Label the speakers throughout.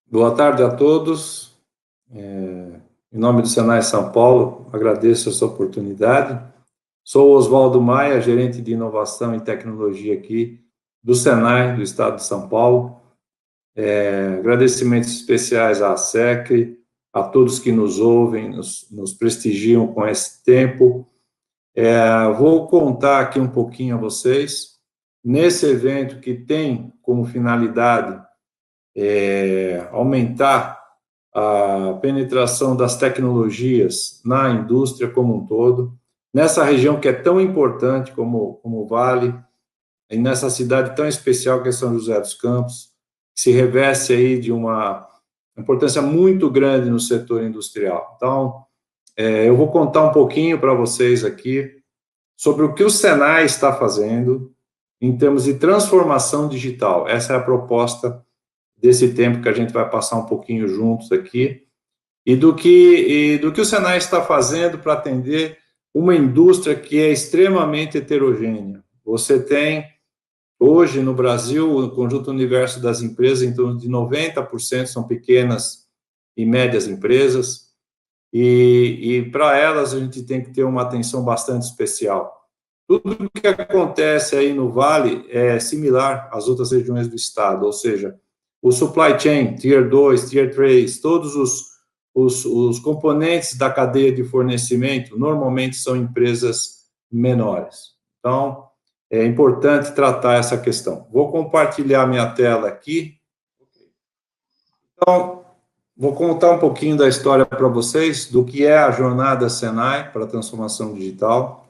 Speaker 1: Boa tarde a todos. Em nome do Senai São Paulo, agradeço essa oportunidade. Sou Oswaldo Maia, gerente de inovação e tecnologia aqui do Senai, do Estado de São Paulo. Agradecimentos especiais à SEC, a todos que nos ouvem, nos prestigiam com esse tempo. Vou contar aqui um pouquinho a vocês, nesse evento que tem como finalidade aumentar a penetração das tecnologias na indústria como um todo, nessa região que é tão importante como o Vale, e nessa cidade tão especial que é São José dos Campos, que se reveste aí de uma importância muito grande no setor industrial. Então, eu vou contar um pouquinho para vocês aqui sobre o que o Senai está fazendo em termos de transformação digital. Essa é a proposta desse tempo que a gente vai passar um pouquinho juntos aqui, e do que o Senai está fazendo para atender uma indústria que é extremamente heterogênea. Você tem, hoje, no Brasil, o conjunto universo das empresas, em torno de 90% são pequenas e médias empresas, e para elas a gente tem que ter uma atenção bastante especial. Tudo o que acontece aí no Vale é similar às outras regiões do estado, ou seja, o supply chain, Tier 2, Tier 3, todos os componentes da cadeia de fornecimento normalmente são empresas menores. Então, é importante tratar essa questão. Vou compartilhar minha tela aqui. Então, vou contar um pouquinho da história para vocês, do que é a jornada Senai para a transformação digital.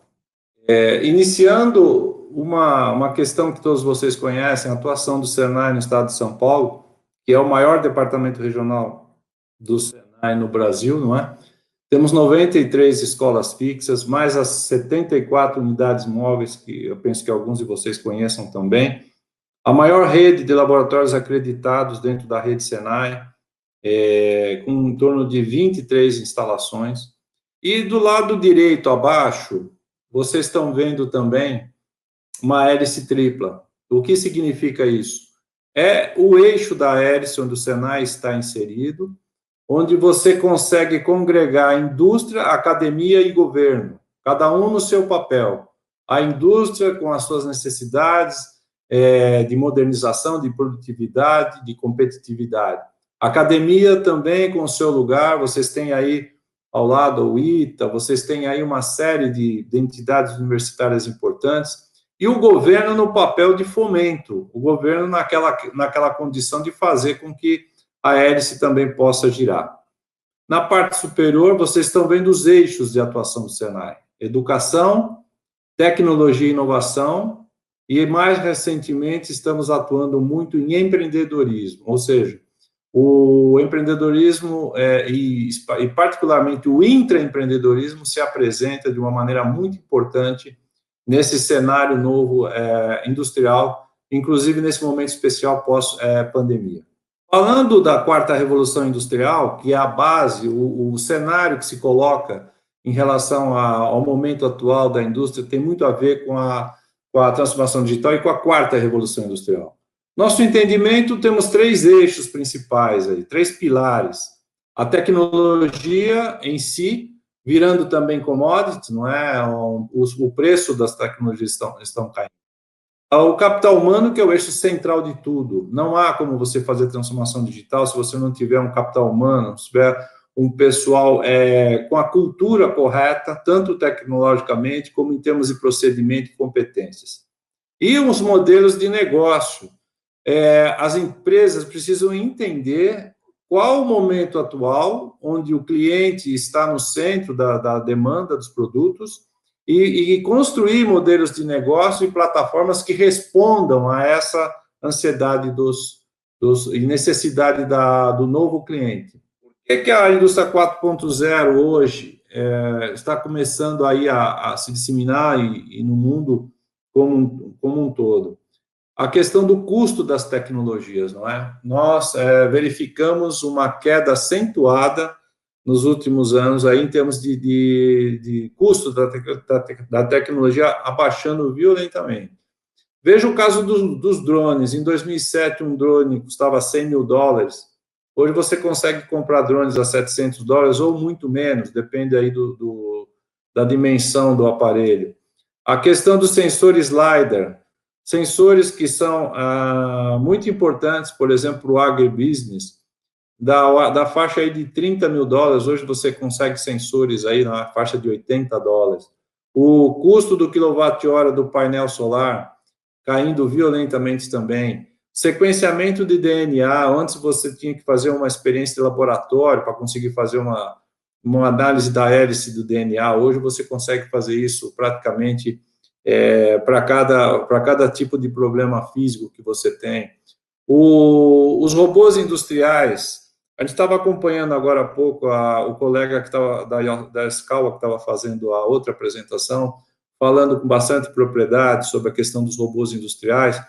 Speaker 1: Iniciando uma questão que todos vocês conhecem, a atuação do Senai no estado de São Paulo, que é o maior departamento regional do Senai no Brasil, não é? Temos 93 escolas fixas, mais as 74 unidades móveis, que eu penso que alguns de vocês conheçam também. A maior rede de laboratórios acreditados dentro da rede Senai, com em torno de 23 instalações. E do lado direito, abaixo, vocês estão vendo também uma hélice tripla. O que significa isso? É o eixo da hélice onde o Senai está inserido, onde você consegue congregar indústria, academia e governo, cada um no seu papel. A indústria com as suas necessidades de modernização, de produtividade, de competitividade. A academia também com o seu lugar, vocês têm aí ao lado o ITA, vocês têm aí uma série de entidades universitárias importantes, e o governo no papel de fomento, o governo naquela condição de fazer com que a hélice também possa girar. Na parte superior, vocês estão vendo os eixos de atuação do Senai: educação, tecnologia e inovação, e mais recentemente estamos atuando muito em empreendedorismo, ou seja, o empreendedorismo e particularmente o intraempreendedorismo se apresenta de uma maneira muito importante nesse cenário novo industrial, inclusive nesse momento especial pós-pandemia. Falando da quarta revolução industrial, que é a base, o cenário que se coloca em relação ao momento atual da indústria tem muito a ver com a transformação digital e com a quarta revolução industrial. Nosso entendimento, temos três eixos principais, aí, três pilares. A tecnologia em si, virando também commodity, não é? O preço das tecnologias estão caindo. O capital humano, que é o eixo central de tudo. Não há como você fazer transformação digital se você não tiver um capital humano, se tiver um pessoal com a cultura correta, tanto tecnologicamente como em termos de procedimento e competências. E os modelos de negócio. As empresas precisam entender qual o momento atual, onde o cliente está no centro da demanda dos produtos, e construir modelos de negócio e plataformas que respondam a essa ansiedade e necessidade do novo cliente. Por que a indústria 4.0 hoje está começando aí a se disseminar e no mundo como um todo? A questão do custo das tecnologias, não é? Nós verificamos uma queda acentuada nos últimos anos aí em termos de custo da tecnologia abaixando violentamente. Veja o caso dos drones. Em 2007, um drone custava $100 mil. Hoje você consegue comprar drones a $700 ou muito menos, depende aí da dimensão do aparelho. A questão dos sensores LiDAR, sensores que são muito importantes, por exemplo, para o agribusiness, da faixa aí de $30 mil, hoje você consegue sensores aí na faixa de $80. O custo do quilowatt-hora do painel solar caindo violentamente também. Sequenciamento de DNA, antes você tinha que fazer uma experiência de laboratório para conseguir fazer uma análise da hélice do DNA. Hoje você consegue fazer isso praticamente para cada tipo de problema físico que você tem. Os robôs industriais, a gente estava acompanhando agora há pouco o colega que estava da Escala, que estava fazendo a outra apresentação, falando com bastante propriedade sobre a questão dos robôs industriais,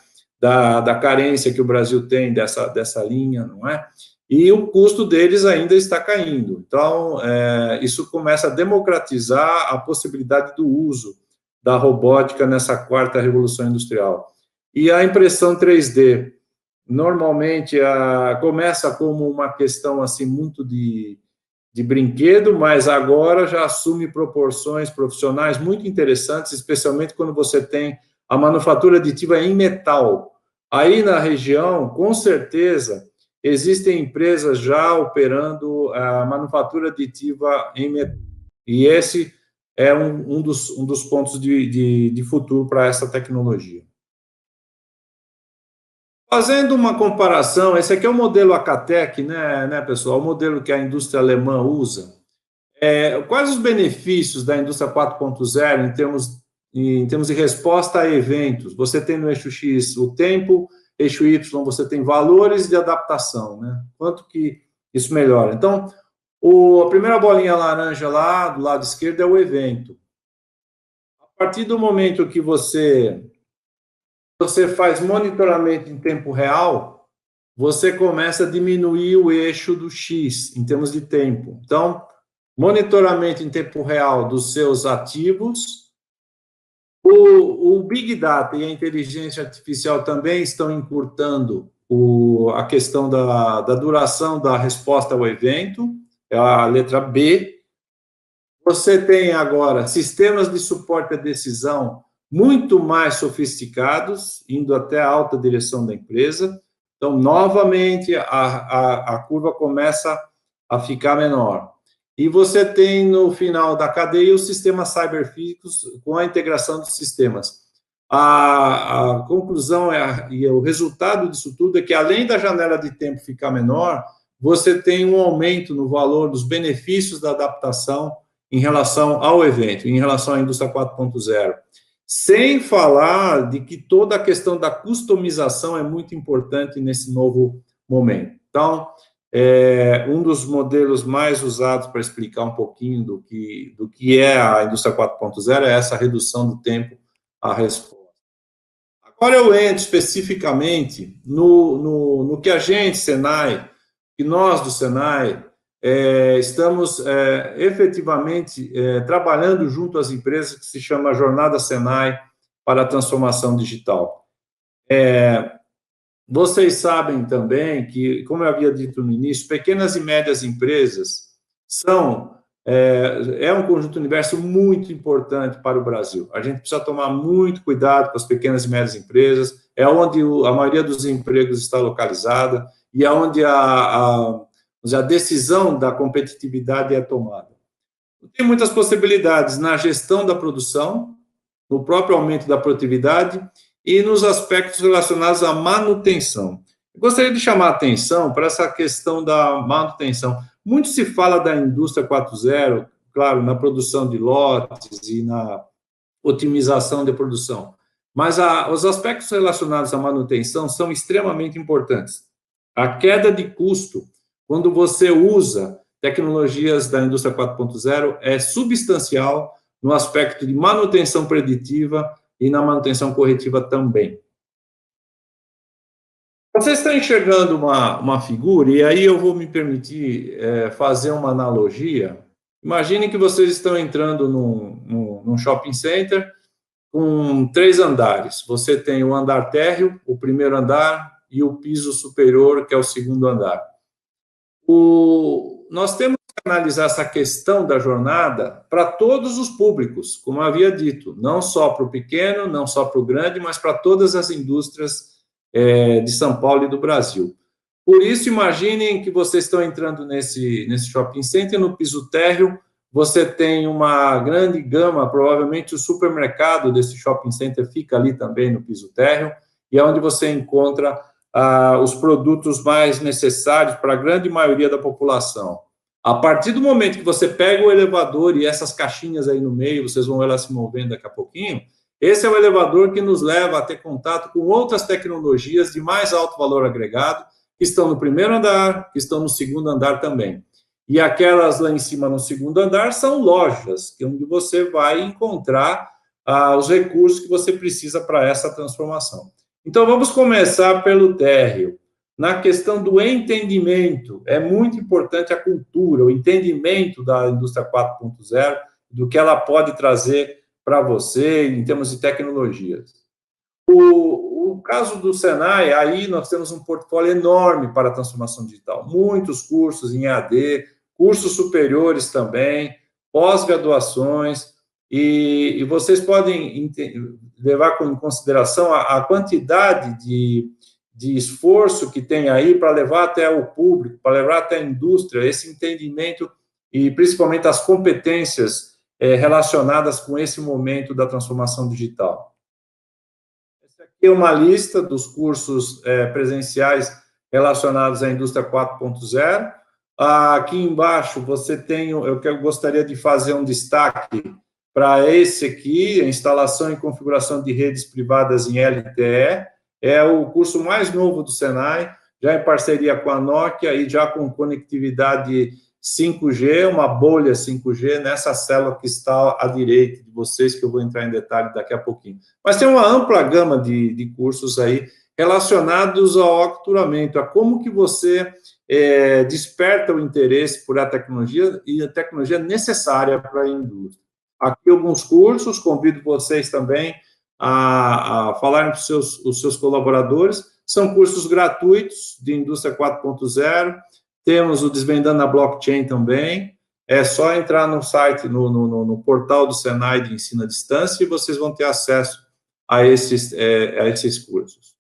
Speaker 1: da carência que o Brasil tem dessa linha, não é? E o custo deles ainda está caindo. Então, isso começa a democratizar a possibilidade do uso da robótica nessa quarta revolução industrial. E a impressão 3D, normalmente começa como uma questão assim muito de brinquedo, mas agora já assume proporções profissionais muito interessantes, especialmente quando você tem a manufatura aditiva em metal. Aí na região, com certeza, existem empresas já operando a manufatura aditiva em metal. E esse é um dos pontos de futuro para essa tecnologia. Fazendo uma comparação, esse aqui é o modelo Acatec, né, pessoal? O modelo que a indústria alemã usa. Quais os benefícios da indústria 4.0 em termos de resposta a eventos? Você tem no eixo X o tempo, eixo Y você tem valores de adaptação, né? Quanto que isso melhora? Então, a primeira bolinha laranja lá, do lado esquerdo, é o evento. A partir do momento que você faz monitoramento em tempo real, você começa a diminuir o eixo do X, em termos de tempo. Então, monitoramento em tempo real dos seus ativos. O Big Data e a inteligência artificial também estão encurtando a questão da duração da resposta ao evento, é a letra B. Você tem agora sistemas de suporte à decisão muito mais sofisticados, indo até a alta direção da empresa. Então, novamente, a curva começa a ficar menor. E você tem, no final da cadeia, os sistemas cyberfísicos com a integração dos sistemas. A conclusão e o resultado disso tudo é que, além da janela de tempo ficar menor, você tem um aumento no valor dos benefícios da adaptação em relação ao evento, em relação à indústria 4.0. Sem falar de que toda a questão da customização é muito importante nesse novo momento. Então, um dos modelos mais usados para explicar um pouquinho do que é a indústria 4.0 é essa redução do tempo à resposta. Agora eu entro especificamente no que a gente, Senai, e nós do Senai, estamos efetivamente trabalhando junto às empresas, que se chama Jornada Senai para a Transformação Digital. Vocês sabem também que, como eu havia dito no início, pequenas e médias empresas é um conjunto universo muito importante para o Brasil. A gente precisa tomar muito cuidado com as pequenas e médias empresas, é onde a maioria dos empregos está localizada e é onde a decisão da competitividade é tomada. Tem muitas possibilidades na gestão da produção, no próprio aumento da produtividade e nos aspectos relacionados à manutenção. Eu gostaria de chamar a atenção para essa questão da manutenção. Muito se fala da indústria 4.0, claro, na produção de lotes e na otimização de produção, mas os aspectos relacionados à manutenção são extremamente importantes. A queda de custo, quando você usa tecnologias da indústria 4.0, é substancial no aspecto de manutenção preditiva e na manutenção corretiva também. Vocês estão enxergando uma figura, e aí eu vou me permitir fazer uma analogia. Imaginem que vocês estão entrando num shopping center com 3 andares. Você tem o andar térreo, o primeiro andar, e o piso superior, que é o segundo andar. Nós temos que analisar essa questão da jornada para todos os públicos, como eu havia dito, não só para o pequeno, não só para o grande, mas para todas as indústrias de São Paulo e do Brasil. Por isso, imaginem que vocês estão entrando nesse shopping center, no piso térreo, você tem uma grande gama, provavelmente o supermercado desse shopping center fica ali também no piso térreo, e é onde você encontra os produtos mais necessários para a grande maioria da população. A partir do momento que você pega o elevador e essas caixinhas aí no meio, vocês vão ver ela se movendo daqui a pouquinho, esse é o elevador que nos leva a ter contato com outras tecnologias de mais alto valor agregado, que estão no primeiro andar, que estão no segundo andar também. E aquelas lá em cima no segundo andar são lojas, onde você vai encontrar os recursos que você precisa para essa transformação. Então, vamos começar pelo térreo. Na questão do entendimento, é muito importante a cultura, o entendimento da indústria 4.0, do que ela pode trazer para você em termos de tecnologias. O caso do Senai, aí nós temos um portfólio enorme para a transformação digital, muitos cursos em EAD, cursos superiores também, pós-graduações, e vocês podem levar em consideração a quantidade de esforço que tem aí para levar até o público, para levar até a indústria esse entendimento e principalmente as competências relacionadas com esse momento da transformação digital. Essa aqui é uma lista dos cursos presenciais relacionados à indústria 4.0. Aqui embaixo você tem, eu gostaria de fazer um destaque para esse aqui, a instalação e configuração de redes privadas em LTE, é o curso mais novo do Senai, já em parceria com a Nokia e já com conectividade 5G, uma bolha 5G, nessa célula que está à direita de vocês, que eu vou entrar em detalhe daqui a pouquinho. Mas tem uma ampla gama de cursos aí relacionados ao aculturamento, a como que você desperta o interesse por a tecnologia e a tecnologia necessária para a indústria. Aqui alguns cursos, convido vocês também a falarem com os seus colaboradores, são cursos gratuitos de indústria 4.0, temos o Desvendando a Blockchain também, é só entrar no site, no portal do Senai de ensino à distância e vocês vão ter acesso a esses cursos.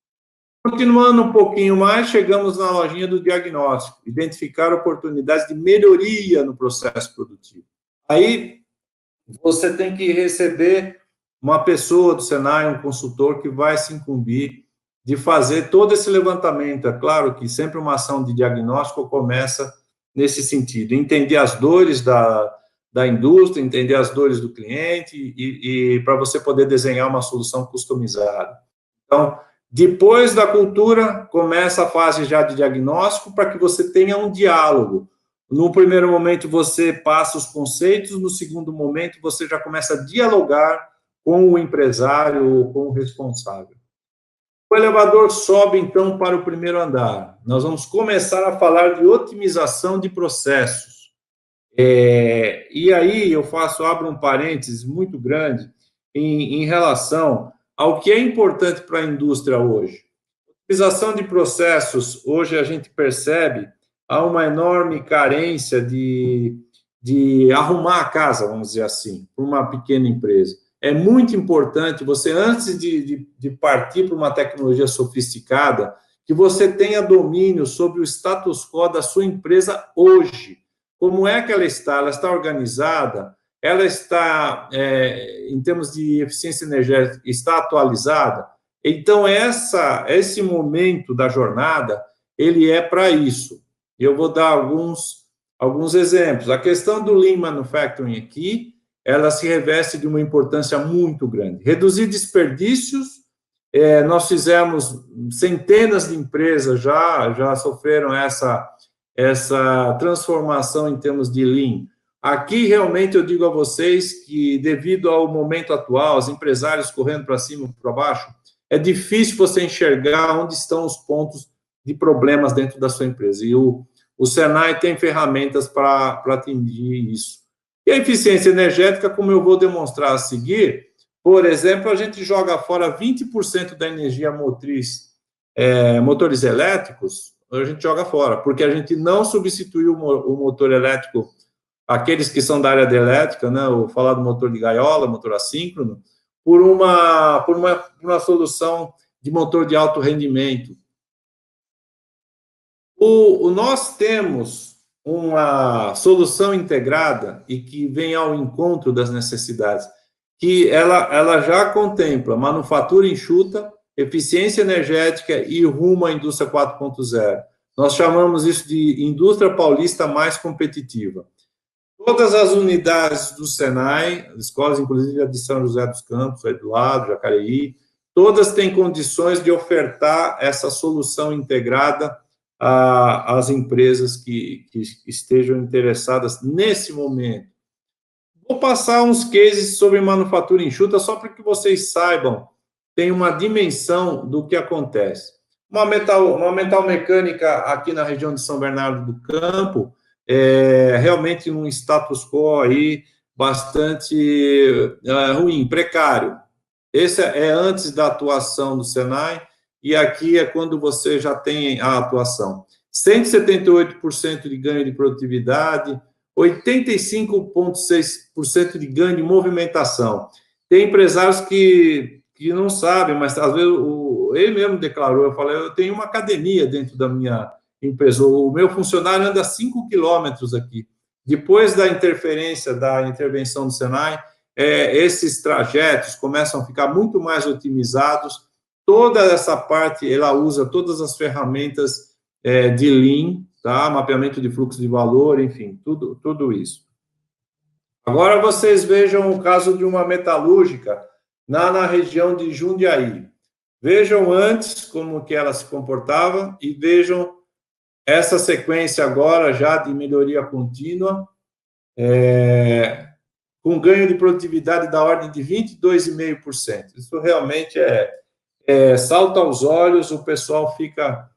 Speaker 1: Continuando um pouquinho mais, chegamos na lojinha do diagnóstico, identificar oportunidades de melhoria no processo produtivo. Aí, você tem que receber uma pessoa do Senai, um consultor, que vai se incumbir de fazer todo esse levantamento. É claro que sempre uma ação de diagnóstico começa nesse sentido, entender as dores da indústria, entender as dores do cliente e para você poder desenhar uma solução customizada. Então, depois da cultura, começa a fase já de diagnóstico para que você tenha um diálogo. No primeiro momento, você passa os conceitos, no segundo momento, você já começa a dialogar com o empresário ou com o responsável. O elevador sobe, então, para o primeiro andar. Nós vamos começar a falar de otimização de processos. E aí, abro um parênteses muito grande em relação ao que é importante para a indústria hoje. Otimização de processos, hoje a gente percebe há uma enorme carência de arrumar a casa, vamos dizer assim, para uma pequena empresa. É muito importante você, antes de partir para uma tecnologia sofisticada, que você tenha domínio sobre o status quo da sua empresa hoje. Como é que ela está? Ela está organizada? Ela está, em termos de eficiência energética, está atualizada? Então, esse momento da jornada, ele é para isso. Eu vou dar alguns exemplos. A questão do Lean Manufacturing aqui, ela se reveste de uma importância muito grande. Reduzir desperdícios, nós fizemos, centenas de empresas já sofreram essa transformação em termos de Lean. Aqui, realmente, eu digo a vocês que, devido ao momento atual, os empresários correndo para cima e para baixo, é difícil você enxergar onde estão os pontos de problemas dentro da sua empresa. E o Senai tem ferramentas para atingir isso. E a eficiência energética, como eu vou demonstrar a seguir, por exemplo, a gente joga fora 20% da energia motriz, motores elétricos, a gente joga fora, porque a gente não substituiu o motor elétrico, aqueles que são da área de elétrica, né, o falar do motor de gaiola, motor assíncrono, por uma solução de motor de alto rendimento. Nós temos uma solução integrada e que vem ao encontro das necessidades, que ela já contempla manufatura enxuta, eficiência energética e rumo à indústria 4.0. Nós chamamos isso de indústria paulista mais competitiva. Todas as unidades do Senai, escolas inclusive a de São José dos Campos, aí do lado, Jacareí, todas têm condições de ofertar essa solução integrada às empresas que estejam interessadas nesse momento. Vou passar uns cases sobre manufatura enxuta, só para que vocês saibam, tem uma dimensão do que acontece. Uma metal mecânica aqui na região de São Bernardo do Campo, realmente num status quo aí bastante ruim, precário. Esse é antes da atuação do Senai, e aqui é quando você já tem a atuação. 178% de ganho de produtividade, 85,6% de ganho de movimentação. Tem empresários que não sabem, mas às vezes ele mesmo declarou, eu falei, eu tenho uma academia dentro da minha empresa, o meu funcionário anda 5 quilômetros aqui. Depois da interferência, da intervenção do Senai, esses trajetos começam a ficar muito mais otimizados. Toda essa parte, ela usa todas as ferramentas de Lean, tá? Mapeamento de fluxo de valor, enfim, tudo isso. Agora vocês vejam o caso de uma metalúrgica na região de Jundiaí. Vejam antes como que ela se comportava e vejam essa sequência agora já de melhoria contínua, com ganho de produtividade da ordem de 22,5%. Isso realmente salta aos olhos, o pessoal fica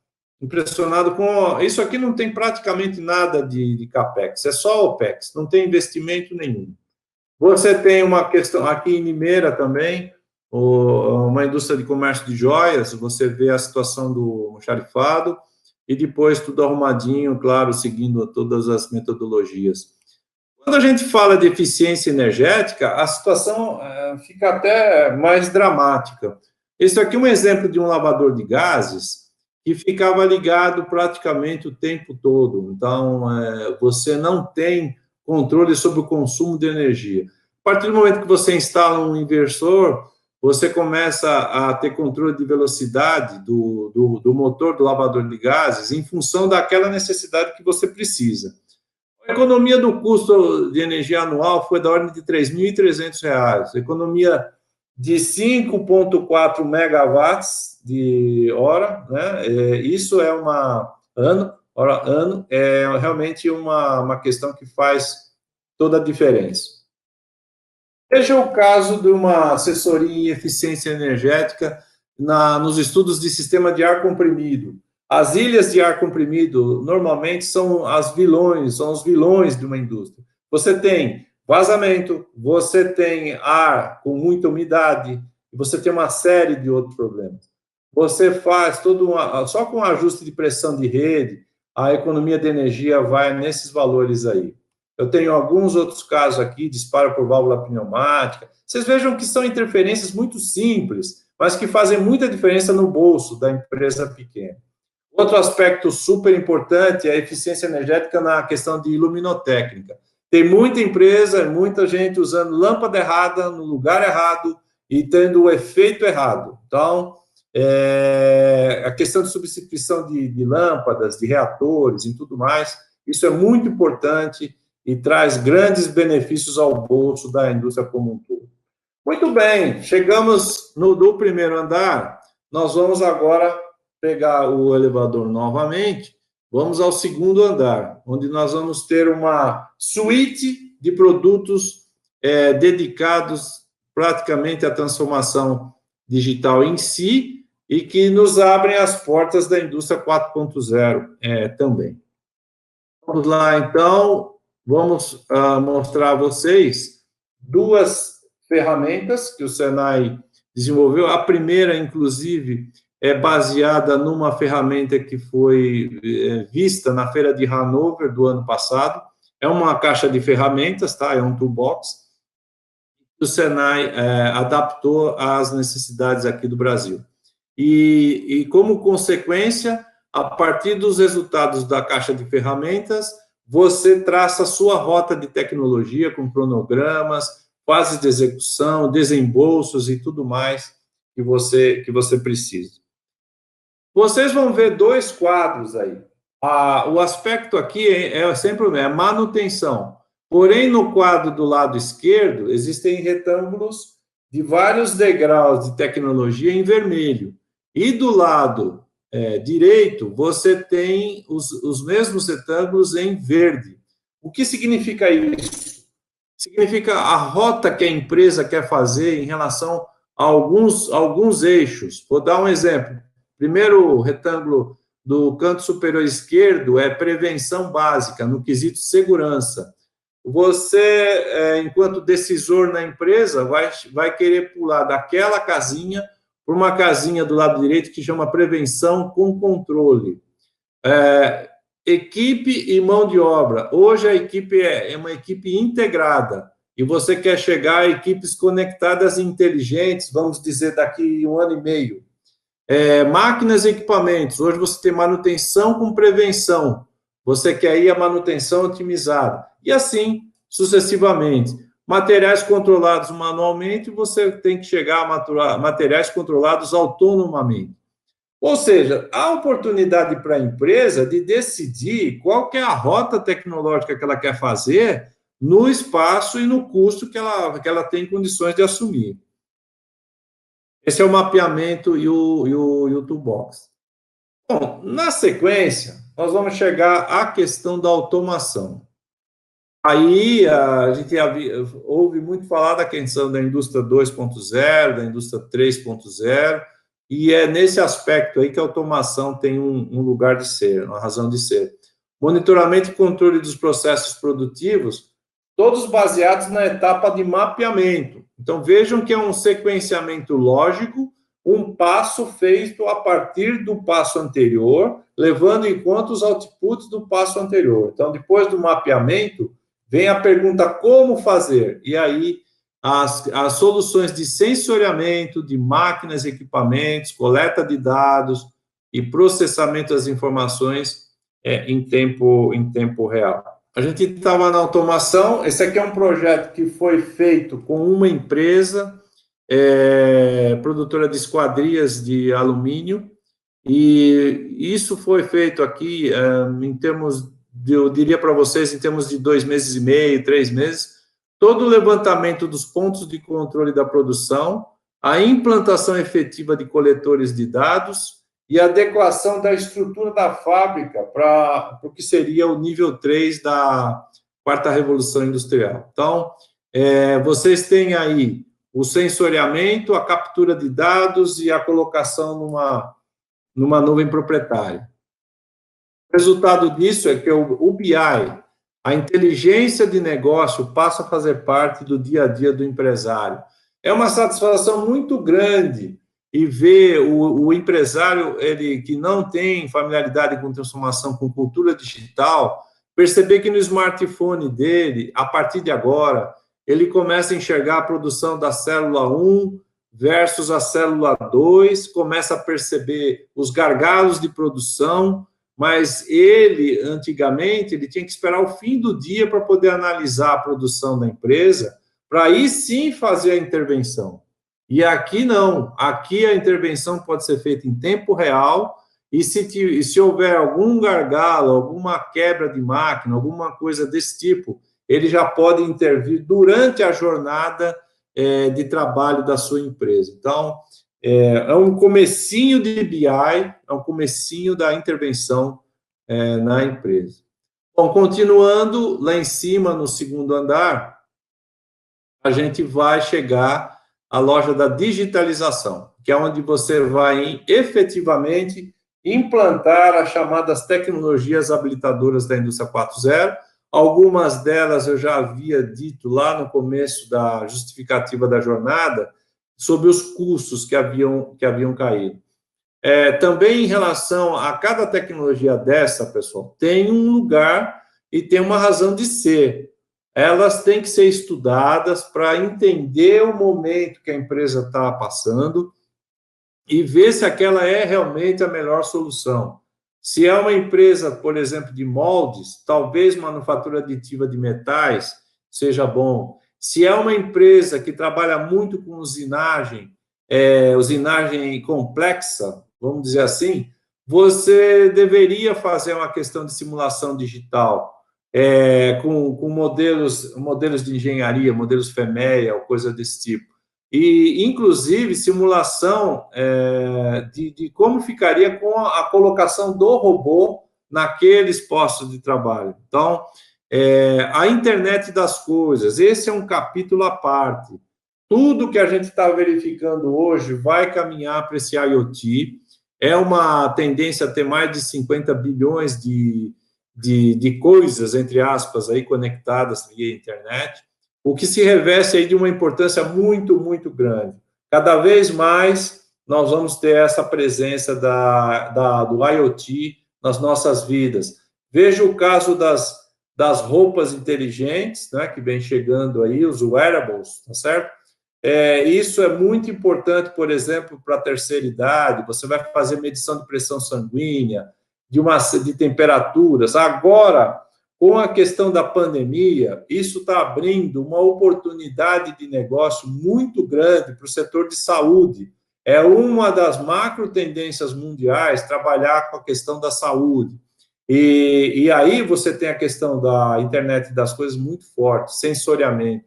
Speaker 1: impressionado com... Isso aqui não tem praticamente nada de CAPEX, é só OPEX, não tem investimento nenhum. Você tem uma questão aqui em Limeira também, uma indústria de comércio de joias, você vê a situação do xarifado, e depois tudo arrumadinho, claro, seguindo todas as metodologias. Quando a gente fala de eficiência energética, a situação fica até mais dramática. Esse aqui é um exemplo de um lavador de gases que ficava ligado praticamente o tempo todo. Então, você não tem controle sobre o consumo de energia. A partir do momento que você instala um inversor, você começa a ter controle de velocidade do motor do lavador de gases em função daquela necessidade que você precisa. A economia do custo de energia anual foi da ordem de R$ 3.300. Economia de 5,4 megawatts de hora, né? Isso é ano, é realmente uma questão que faz toda a diferença. Veja o caso de uma assessoria em eficiência energética nos estudos de sistema de ar comprimido. As ilhas de ar comprimido, normalmente, são os vilões de uma indústria. Você tem vazamento, você tem ar com muita umidade, e você tem uma série de outros problemas. Você faz só com ajuste de pressão de rede, a economia de energia vai nesses valores aí. Eu tenho alguns outros casos aqui, disparo por válvula pneumática. Vocês vejam que são interferências muito simples, mas que fazem muita diferença no bolso da empresa pequena. Outro aspecto super importante é a eficiência energética na questão de iluminotécnica. Tem muita empresa, muita gente usando lâmpada errada, no lugar errado, e tendo o efeito errado. Então, a questão de substituição de lâmpadas, de reatores e tudo mais, isso é muito importante e traz grandes benefícios ao bolso da indústria como um todo. Muito bem, chegamos do primeiro andar, nós vamos agora pegar o elevador novamente, vamos ao segundo andar, onde nós vamos ter uma suíte de produtos dedicados praticamente à transformação digital em si e que nos abrem as portas da indústria 4.0 também. Vamos lá, então, vamos mostrar a vocês duas ferramentas que o Senai desenvolveu. A primeira, inclusive, é baseada numa ferramenta que foi vista na Feira de Hannover do ano passado. É uma caixa de ferramentas, tá? É um toolbox. O Senai adaptou às necessidades aqui do Brasil. E como consequência, a partir dos resultados da caixa de ferramentas, você traça a sua rota de tecnologia com cronogramas, fases de execução, desembolsos e tudo mais que você precisa. Vocês vão ver dois quadros aí. O aspecto aqui é sempre o mesmo, é manutenção. Porém, no quadro do lado esquerdo, existem retângulos de vários degraus de tecnologia em vermelho. E do lado direito, você tem os mesmos retângulos em verde. O que significa isso? Significa a rota que a empresa quer fazer em relação a alguns eixos. Vou dar um exemplo. Primeiro retângulo do canto superior esquerdo é prevenção básica, no quesito segurança. Você, enquanto decisor na empresa, vai querer pular daquela casinha para uma casinha do lado direito que chama prevenção com controle. Equipe e mão de obra. Hoje a equipe é uma equipe integrada e você quer chegar a equipes conectadas e inteligentes, vamos dizer, daqui 1 ano e meio. Máquinas e equipamentos. Hoje você tem manutenção com prevenção. Você quer ir a manutenção otimizada. E assim, sucessivamente. Materiais controlados manualmente, você tem que chegar a materiais controlados autonomamente. Ou seja, há oportunidade para a empresa de decidir qual que é a rota tecnológica que ela quer fazer no espaço e no custo que ela tem condições de assumir. Esse é o mapeamento e o toolbox. Bom, na sequência, nós vamos chegar à questão da automação. Aí a gente ouve muito falar da questão da indústria 2.0, da indústria 3.0, e é nesse aspecto aí que a automação tem um lugar de ser, uma razão de ser. Monitoramento e controle dos processos produtivos, todos baseados na etapa de mapeamento. Então, vejam que é um sequenciamento lógico, um passo feito a partir do passo anterior, levando em conta os outputs do passo anterior. Então, depois do mapeamento, vem a pergunta como fazer. E aí, as soluções de sensoriamento, de máquinas e equipamentos, coleta de dados e processamento das informações em tempo real. A gente estava na automação. Esse aqui é um projeto que foi feito com uma empresa produtora de esquadrias de alumínio, e isso foi feito aqui em termos, eu diria para vocês, em termos de 2 meses e meio, 3 meses, todo o levantamento dos pontos de controle da produção, a implantação efetiva de coletores de dados e a adequação da estrutura da fábrica para o que seria o nível 3 da 4ª Revolução Industrial. Então, vocês têm aí o sensoriamento, a captura de dados e a colocação numa nuvem proprietária. O resultado disso é que o BI, a inteligência de negócio, passa a fazer parte do dia a dia do empresário. É uma satisfação muito grande e ver o empresário que não tem familiaridade com transformação, com cultura digital, perceber que no smartphone dele, a partir de agora, ele começa a enxergar a produção da célula 1 versus a célula 2, começa a perceber os gargalos de produção, mas antigamente, ele tinha que esperar o fim do dia para poder analisar a produção da empresa, para aí sim fazer a intervenção. E aqui não, aqui a intervenção pode ser feita em tempo real, e se houver algum gargalo, alguma quebra de máquina, alguma coisa desse tipo, ele já pode intervir durante a jornada de trabalho da sua empresa. Então, é um comecinho de BI, é um comecinho da intervenção na empresa. Bom, continuando, lá em cima, no 2º andar, a gente vai chegar à loja da digitalização, que é onde você vai efetivamente implantar as chamadas tecnologias habilitadoras da indústria 4.0. Algumas delas eu já havia dito lá no começo da justificativa da jornada, sobre os custos que haviam caído. Também em relação a cada tecnologia dessa, pessoal, tem um lugar e tem uma razão de ser. Elas têm que ser estudadas para entender o momento que a empresa está passando e ver se aquela é realmente a melhor solução. Se é uma empresa, por exemplo, de moldes, talvez manufatura aditiva de metais seja bom. Se é uma empresa que trabalha muito com usinagem, usinagem complexa, vamos dizer assim, você deveria fazer uma questão de simulação digital, com modelos de engenharia, modelos FEMEA, ou coisa desse tipo. E, inclusive, simulação de como ficaria com a colocação do robô naqueles postos de trabalho. Então, a internet das coisas, esse é um capítulo à parte. Tudo que a gente está verificando hoje vai caminhar para esse IoT. É uma tendência a ter mais de 50 bilhões de coisas, entre aspas, aí conectadas via internet, o que se reveste aí de uma importância muito, muito grande. Cada vez mais nós vamos ter essa presença do IoT nas nossas vidas. Veja o caso das roupas inteligentes, né, que vem chegando aí, os wearables, tá certo? Isso é muito importante, por exemplo, para a terceira idade. Você vai fazer medição de pressão sanguínea, de temperaturas. Agora, com a questão da pandemia, isso está abrindo uma oportunidade de negócio muito grande para o setor de saúde. É uma das macro tendências mundiais trabalhar com a questão da saúde. E aí você tem a questão da internet das coisas muito forte, sensoriamento.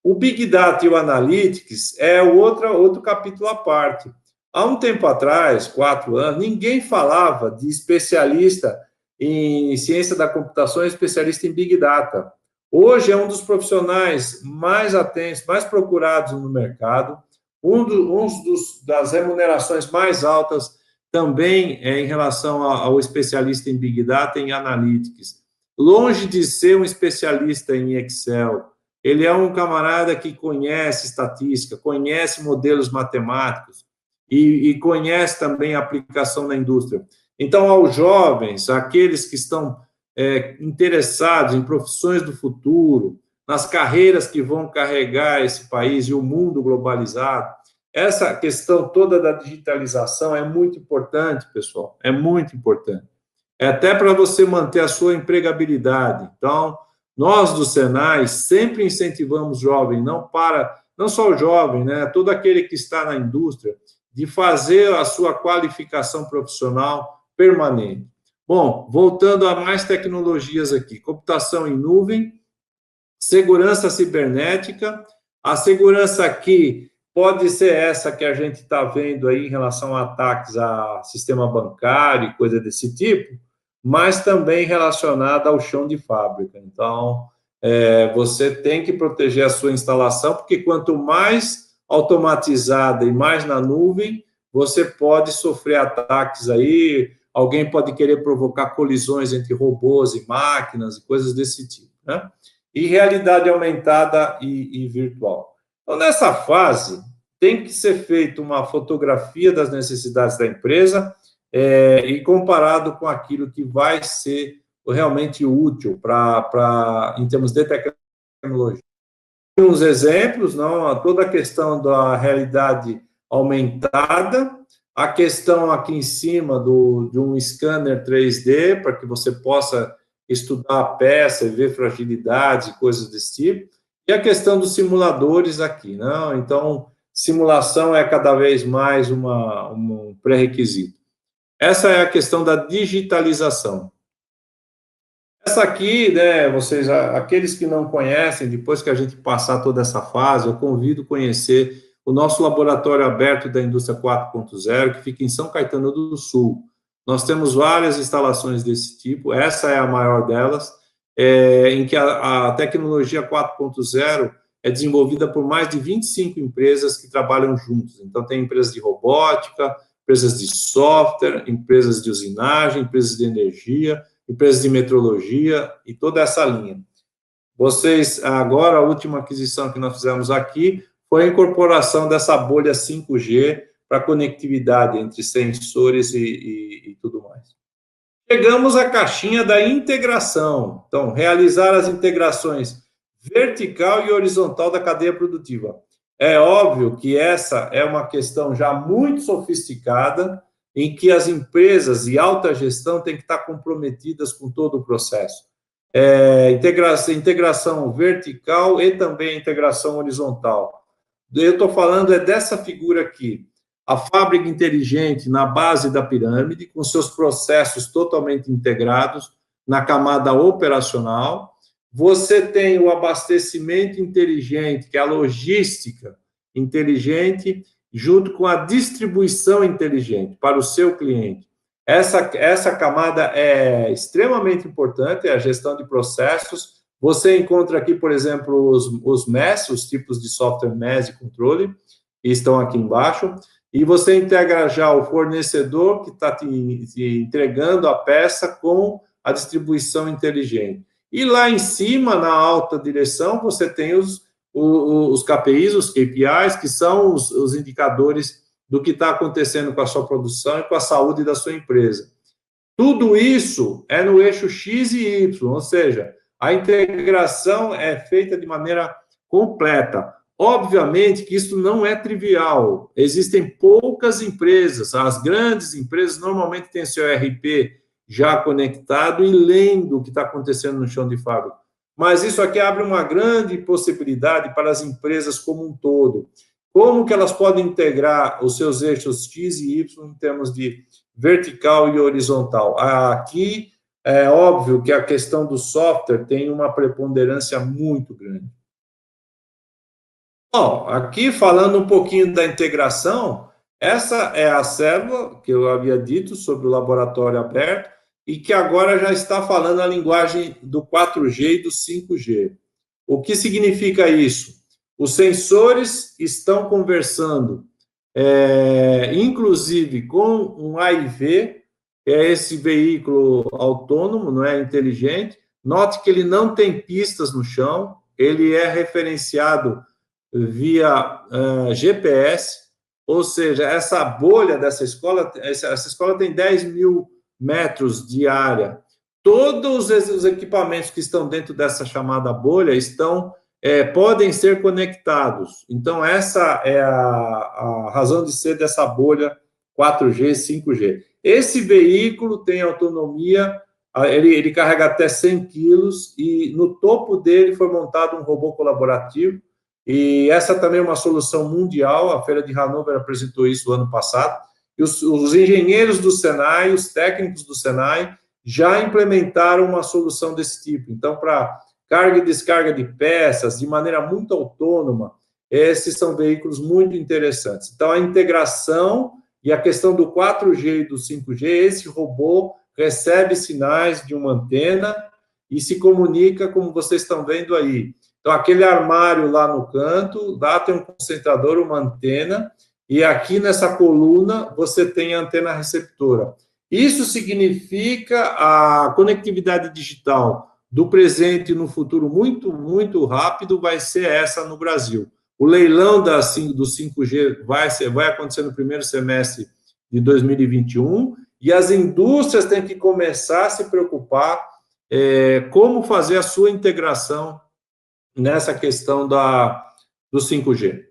Speaker 1: O Big Data e o Analytics é outro capítulo à parte. Há um tempo atrás, 4 anos, ninguém falava de especialista em ciência da computação e especialista em Big Data. Hoje é um dos profissionais mais atentos, mais procurados no mercado, das remunerações mais altas também em relação ao especialista em Big Data e em Analytics. Longe de ser um especialista em Excel, ele é um camarada que conhece estatística, conhece modelos matemáticos e conhece também a aplicação na indústria. Então, aos jovens, aqueles que estão interessados em profissões do futuro, nas carreiras que vão carregar esse país e o mundo globalizado, essa questão toda da digitalização é muito importante, pessoal, é muito importante. É até para você manter a sua empregabilidade. Então, nós do Senai sempre incentivamos jovem, não só o jovem, né, todo aquele que está na indústria, de fazer a sua qualificação profissional permanente. Bom, voltando a mais tecnologias aqui, computação em nuvem, segurança cibernética, a segurança aqui pode ser essa que a gente está vendo aí em relação a ataques a sistema bancário e coisa desse tipo, mas também relacionada ao chão de fábrica. Então, você tem que proteger a sua instalação, porque quanto mais automatizada e mais na nuvem, você pode sofrer ataques aí, alguém pode querer provocar colisões entre robôs e máquinas e coisas desse tipo, né? E realidade aumentada e virtual. Então, nessa fase, tem que ser feita uma fotografia das necessidades da empresa e comparado com aquilo que vai ser realmente útil em termos de tecnologia. Uns exemplos, não, toda a questão da realidade aumentada, a questão aqui em cima de um scanner 3D, para que você possa estudar a peça e ver fragilidades e coisas desse tipo, e a questão dos simuladores aqui, não? Então, simulação é cada vez mais um pré-requisito. Essa é a questão da digitalização. Essa aqui, né, aqueles que não conhecem, depois que a gente passar toda essa fase, eu convido a conhecer o nosso laboratório aberto da indústria 4.0, que fica em São Caetano do Sul. Nós temos várias instalações desse tipo, essa é a maior delas, em que a tecnologia 4.0 é desenvolvida por mais de 25 empresas que trabalham juntos. Então, tem empresas de robótica, empresas de software, empresas de usinagem, empresas de energia, empresas de metrologia e toda essa linha. Agora, a última aquisição que nós fizemos aqui foi a incorporação dessa bolha 5G para conectividade entre sensores e tudo mais. Chegamos à caixinha da integração. Então, realizar as integrações vertical e horizontal da cadeia produtiva. É óbvio que essa é uma questão já muito sofisticada, em que as empresas e alta gestão têm que estar comprometidas com todo o processo. Integração vertical e também integração horizontal. Eu estou falando dessa figura aqui. A fábrica inteligente na base da pirâmide, com seus processos totalmente integrados na camada operacional. Você tem o abastecimento inteligente, que é a logística inteligente, junto com a distribuição inteligente para o seu cliente. Essa camada é extremamente importante, é a gestão de processos. Você encontra aqui, por exemplo, os MES, os tipos de software MES e controle, que estão aqui embaixo. E você integra já o fornecedor que está te entregando a peça com a distribuição inteligente. E lá em cima, na alta direção, você tem os KPIs, os KPIs, que são os indicadores do que está acontecendo com a sua produção e com a saúde da sua empresa. Tudo isso é no eixo X e Y, ou seja, a integração é feita de maneira completa. Obviamente que isso não é trivial. Existem poucas empresas, as grandes empresas normalmente têm seu ERP já conectado e lendo o que está acontecendo no chão de fábrica. Mas isso aqui abre uma grande possibilidade para as empresas como um todo. Como que elas podem integrar os seus eixos X e Y em termos de vertical e horizontal? Aqui é óbvio que a questão do software tem uma preponderância muito grande. Bom, aqui falando um pouquinho da integração, essa é a célula que eu havia dito sobre o laboratório aberto e que agora já está falando a linguagem do 4G e do 5G. O que significa isso? Os sensores estão conversando, inclusive com um AIV, que é esse veículo autônomo, não é inteligente. Note que ele não tem pistas no chão, ele é referenciado via GPS, ou seja, essa bolha dessa escola, essa escola tem 10 mil metros de área. Todos os equipamentos que estão dentro dessa chamada bolha podem ser conectados. Então, essa é a razão de ser dessa bolha 4G, 5G. Esse veículo tem autonomia, ele carrega até 100 quilos e no topo dele foi montado um robô colaborativo. E essa também é uma solução mundial, a Feira de Hannover apresentou isso ano passado, e os engenheiros do Senai, os técnicos do Senai, já implementaram uma solução desse tipo. Então, para carga e descarga de peças, de maneira muito autônoma, esses são veículos muito interessantes. Então, a integração e a questão do 4G e do 5G, esse robô recebe sinais de uma antena e se comunica, como vocês estão vendo aí. Então, aquele armário lá no canto, lá tem um concentrador, uma antena, e aqui nessa coluna você tem a antena receptora. Isso significa a conectividade digital do presente e no futuro muito, muito rápido vai ser essa no Brasil. O leilão do 5G vai acontecer no primeiro semestre de 2021 e as indústrias têm que começar a se preocupar como fazer a sua integração nessa questão do 5G.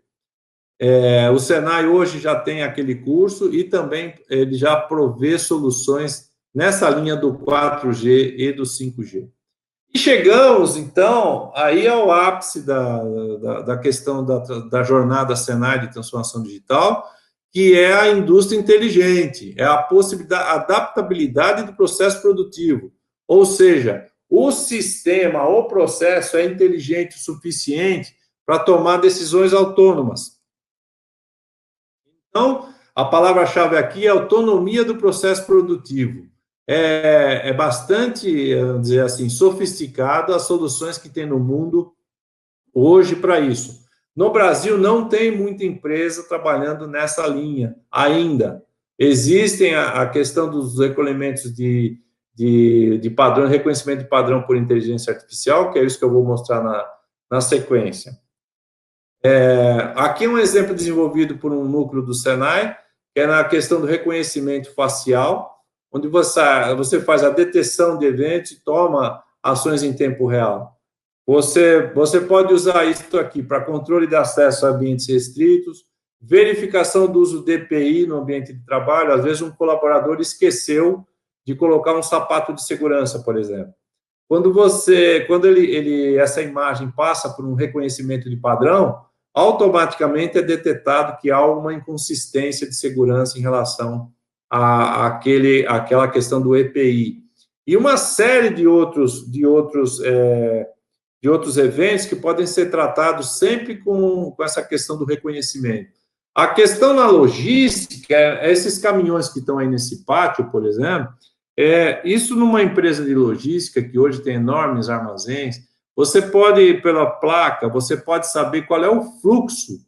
Speaker 1: O Senai hoje já tem aquele curso e também ele já provê soluções nessa linha do 4G e do 5G. E chegamos, então, aí ao ápice da questão da jornada Senai de transformação digital, que é a indústria inteligente, é a possibilidade, a adaptabilidade do processo produtivo, ou seja, o sistema, o processo é inteligente o suficiente para tomar decisões autônomas. Então, a palavra-chave aqui é autonomia do processo produtivo. É bastante, vamos dizer assim, sofisticado as soluções que tem no mundo hoje para isso. No Brasil, não tem muita empresa trabalhando nessa linha ainda. Existem a questão dos recolhimentos de padrão, reconhecimento de padrão por inteligência artificial, que é isso que eu vou mostrar na sequência. Aqui é um exemplo desenvolvido por um núcleo do Senai, que é na questão do reconhecimento facial, onde você faz a detecção de eventos e toma ações em tempo real. Você pode usar isso aqui para controle de acesso a ambientes restritos, verificação do uso de EPI no ambiente de trabalho. Às vezes, um colaborador esqueceu de colocar um sapato de segurança, por exemplo. Quando essa imagem passa por um reconhecimento de padrão, automaticamente é detectado que há uma inconsistência de segurança em relação àquela questão do EPI. E uma série de outros eventos que podem ser tratados sempre com essa questão do reconhecimento. A questão na logística, esses caminhões que estão aí nesse pátio, por exemplo, isso numa empresa de logística, que hoje tem enormes armazéns, você pode, pela placa, você pode saber qual é o fluxo,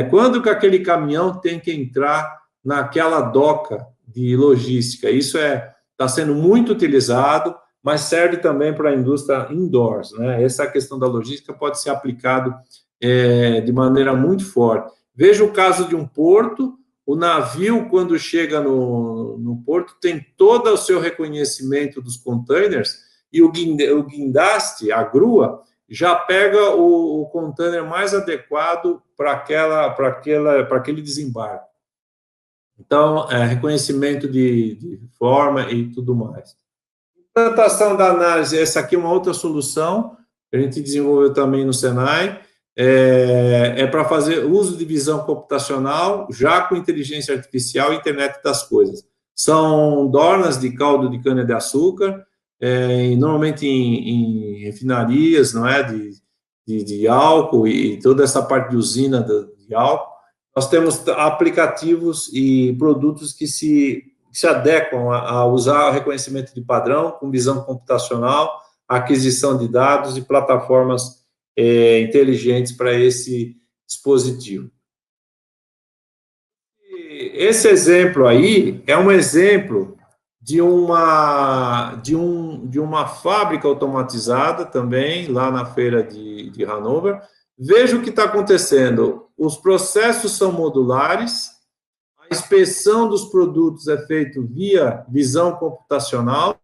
Speaker 1: quando que aquele caminhão tem que entrar naquela doca de logística. Isso está sendo muito utilizado, mas serve também para a indústria indoors, né? Essa questão da logística pode ser aplicado de maneira muito forte. Veja o caso de um porto. O navio, quando chega no porto, tem todo o seu reconhecimento dos containers e o guindaste, a grua, já pega o container mais adequado para aquele desembarque. Então, reconhecimento de forma e tudo mais. Implantação da análise, essa aqui é uma outra solução que a gente desenvolveu também no Senai, para fazer uso de visão computacional, já com inteligência artificial e internet das coisas. São dornas de caldo de cana-de-açúcar, normalmente em refinarias, não é, de álcool e toda essa parte de usina de álcool. Nós temos aplicativos e produtos que se adequam a usar reconhecimento de padrão com visão computacional, aquisição de dados e plataformas inteligentes para esse dispositivo. Esse exemplo aí é um exemplo de uma fábrica automatizada também, lá na feira de Hannover. Veja o que está acontecendo. Os processos são modulares, a inspeção dos produtos é feita via visão computacional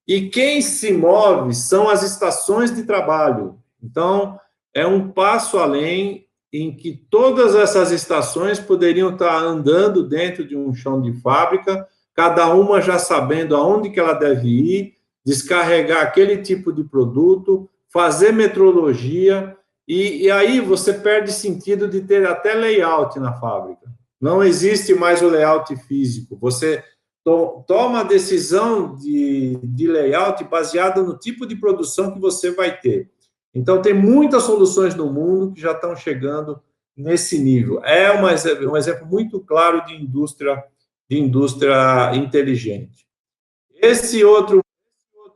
Speaker 1: e quem se move são as estações de trabalho. Então, é um passo além em que todas essas estações poderiam estar andando dentro de um chão de fábrica, cada uma já sabendo aonde que ela deve ir, descarregar aquele tipo de produto, fazer metrologia, e aí você perde sentido de ter até layout na fábrica. Não existe mais o layout físico. Você toma a decisão de layout baseada no tipo de produção que você vai ter. Então, tem muitas soluções no mundo que já estão chegando nesse nível. É um exemplo muito claro de indústria inteligente. Esse outro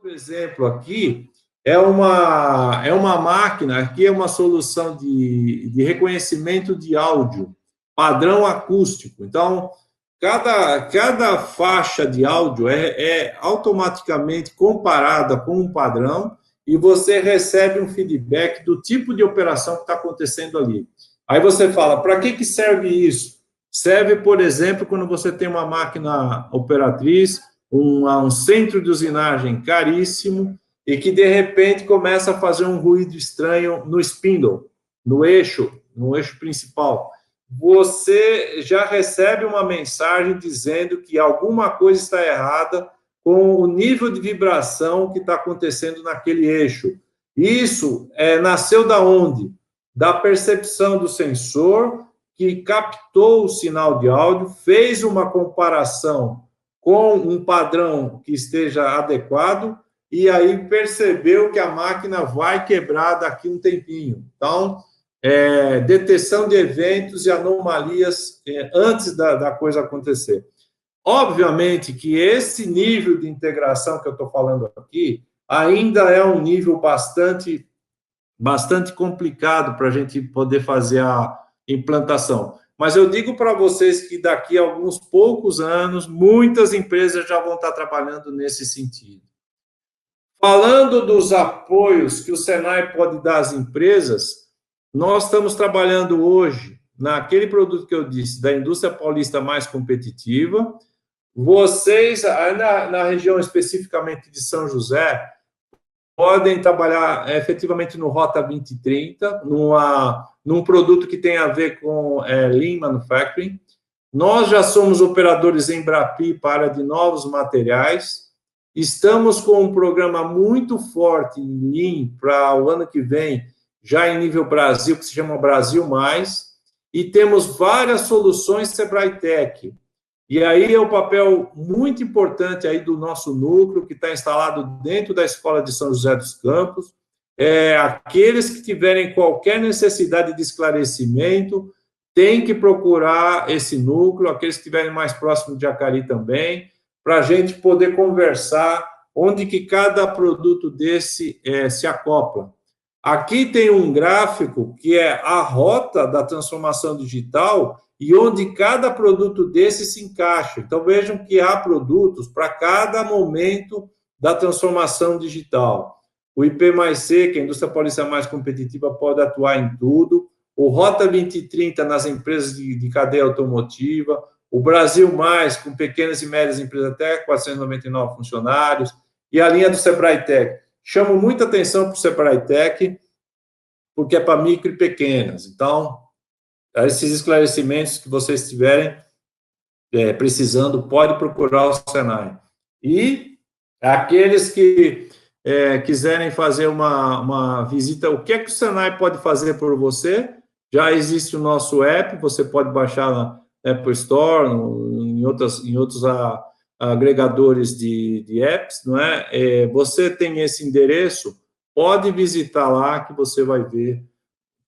Speaker 1: exemplo aqui é uma máquina, aqui é uma solução de reconhecimento de áudio, padrão acústico. Então, cada faixa de áudio é automaticamente comparada com um padrão e você recebe um feedback do tipo de operação que está acontecendo ali. Aí você fala, para que serve isso? Serve, por exemplo, quando você tem uma máquina operatriz, um centro de usinagem caríssimo e que, de repente, começa a fazer um ruído estranho no spindle, no eixo principal. Você já recebe uma mensagem dizendo que alguma coisa está errada com o nível de vibração que está acontecendo naquele eixo. Isso nasceu da onde? Da percepção do sensor que captou o sinal de áudio, fez uma comparação com um padrão que esteja adequado e aí percebeu que a máquina vai quebrar daqui um tempinho. Então, detecção de eventos e anomalias antes da coisa acontecer. Obviamente que esse nível de integração que eu estou falando aqui ainda é um nível bastante complicado para a gente poder fazer a implantação. Mas eu digo para vocês que daqui a alguns poucos anos, muitas empresas já vão estar trabalhando nesse sentido. Falando dos apoios que o Senai pode dar às empresas, nós estamos trabalhando hoje, naquele produto que eu disse, da indústria paulista mais competitiva. Vocês, na região especificamente de São José, podem trabalhar efetivamente no Rota 2030, num produto que tem a ver com Lean Manufacturing. Nós já somos operadores em Embrapi para a área de novos materiais. Estamos com um programa muito forte em Lean para o ano que vem, já em nível Brasil, que se chama Brasil Mais, e temos várias soluções Sebrae Tech. E aí é o papel muito importante aí do nosso núcleo, que está instalado dentro da Escola de São José dos Campos. Aqueles que tiverem qualquer necessidade de esclarecimento, tem que procurar esse núcleo, aqueles que estiverem mais próximos de Jacari também, para a gente poder conversar onde que cada produto desse se acopla. Aqui tem um gráfico que é a rota da transformação digital e onde cada produto desse se encaixa. Então, vejam que há produtos para cada momento da transformação digital. O IP+C, que é a indústria paulista mais competitiva, pode atuar em tudo. O Rota 2030 nas empresas de cadeia automotiva. O Brasil Mais, com pequenas e médias empresas até 499 funcionários. E a linha do Sebrae Tech. Chamo muita atenção para o Sebrae Tech, porque é para micro e pequenas. Então, esses esclarecimentos que vocês estiverem precisando, pode procurar o Senai. E aqueles que quiserem fazer uma visita, o que é que o Senai pode fazer por você? Já existe o nosso app, você pode baixar na Apple Store, em outros agregadores de apps, não é? Você tem esse endereço, pode visitar lá que você vai ver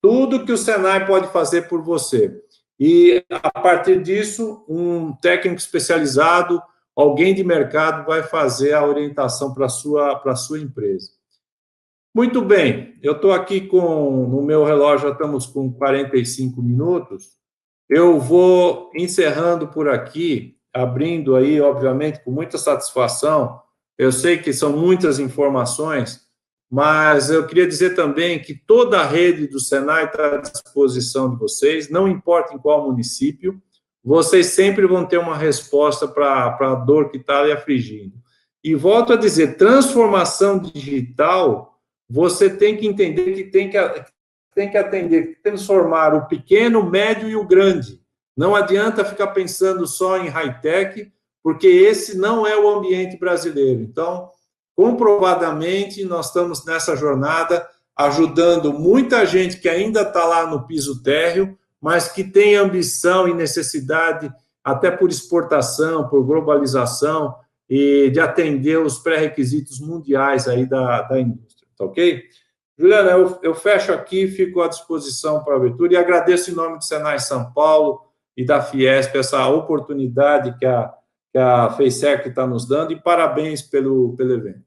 Speaker 1: tudo que o Senai pode fazer por você. E, a partir disso, um técnico especializado, alguém de mercado, vai fazer a orientação para a sua empresa. Muito bem, eu estou aqui no meu relógio, já estamos com 45 minutos. Eu vou encerrando por aqui, abrindo aí, obviamente, com muita satisfação. Eu sei que são muitas informações, mas eu queria dizer também que toda a rede do Senai está à disposição de vocês, não importa em qual município, vocês sempre vão ter uma resposta para a dor que está lhe afligindo. E volto a dizer, transformação digital, você tem que entender que tem que atender, transformar o pequeno, o médio e o grande. Não adianta ficar pensando só em high-tech, porque esse não é o ambiente brasileiro. Então, comprovadamente, nós estamos nessa jornada ajudando muita gente que ainda está lá no piso térreo, mas que tem ambição e necessidade, até por exportação, por globalização, e de atender os pré-requisitos mundiais aí da indústria, tá ok? Juliana, eu fecho aqui, fico à disposição para a abertura e agradeço em nome do Senai São Paulo e da Fiesp essa oportunidade que a FACERC está nos dando e parabéns pelo evento.